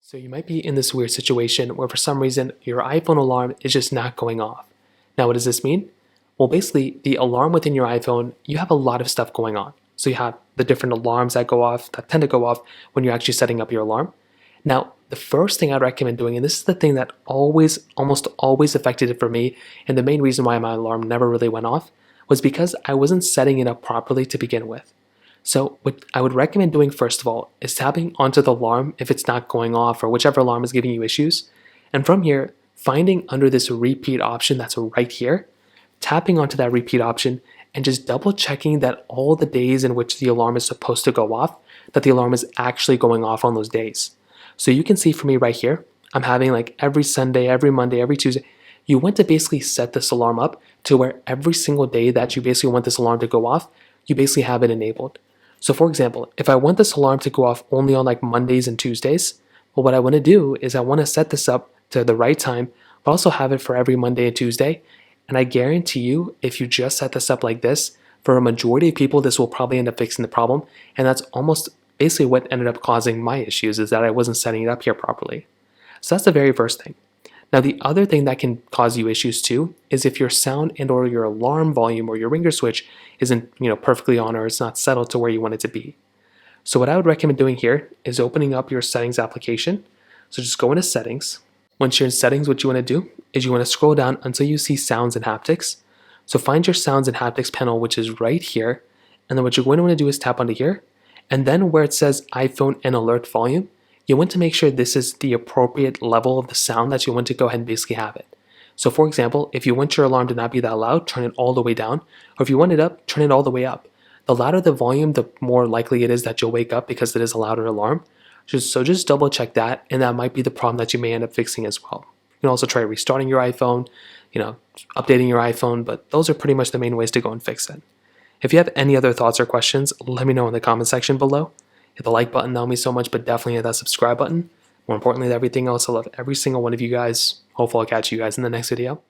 So you might be in this weird situation where for some reason your iPhone alarm is just not going off. Now what does this mean? Well, basically the alarm within your iPhone, you have a lot of stuff going on. So you have the different alarms that go off, that tend to go off when you're actually setting up your alarm. Now, the first thing I'd recommend doing, and this is the thing that almost always affected it for me, and the main reason why my alarm never really went off, was because I wasn't setting it up properly to begin with. So what I would recommend doing first of all is tapping onto the alarm if it's not going off or whichever alarm is giving you issues. And from here, finding under this repeat option that's right here, tapping onto that repeat option and just double checking that all the days in which the alarm is supposed to go off, that the alarm is actually going off on those days. So you can see for me right here, I'm having like every Sunday, every Monday, every Tuesday. You want to basically set this alarm up to where every single day that you basically want this alarm to go off, you basically have it enabled. So for example, if I want this alarm to go off only on like Mondays and Tuesdays, well, what I want to do is I want to set this up to the right time, but also have it for every Monday and Tuesday. And I guarantee you, if you just set this up like this, for a majority of people, this will probably end up fixing the problem. And that's almost basically what ended up causing my issues, is that I wasn't setting it up here properly. So that's the very first thing. Now, the other thing that can cause you issues too is if your sound and or your alarm volume or your ringer switch isn't, perfectly on, or it's not settled to where you want it to be. So what I would recommend doing here is opening up your settings application. So just go into settings. Once you're in settings, what you want to do is you want to scroll down until you see sounds and haptics. So find your sounds and haptics panel, which is right here. And then what you're going to want to do is tap onto here. And then where it says iPhone and alert volume, you want to make sure this is the appropriate level of the sound that you want to go ahead and basically have it. So for example, if you want your alarm to not be that loud, turn it all the way down. Or if you want it up, turn it all the way up. The louder the volume, the more likely it is that you'll wake up because it is a louder alarm. So just double check that, and that might be the problem that you may end up fixing as well. You can also try restarting your iPhone, updating your iPhone, but those are pretty much the main ways to go and fix it. If you have any other thoughts or questions, let me know in the comment section below. Hit the like button, that would mean so much, but definitely hit that subscribe button. More importantly than everything else, I love every single one of you guys. Hopefully I'll catch you guys in the next video.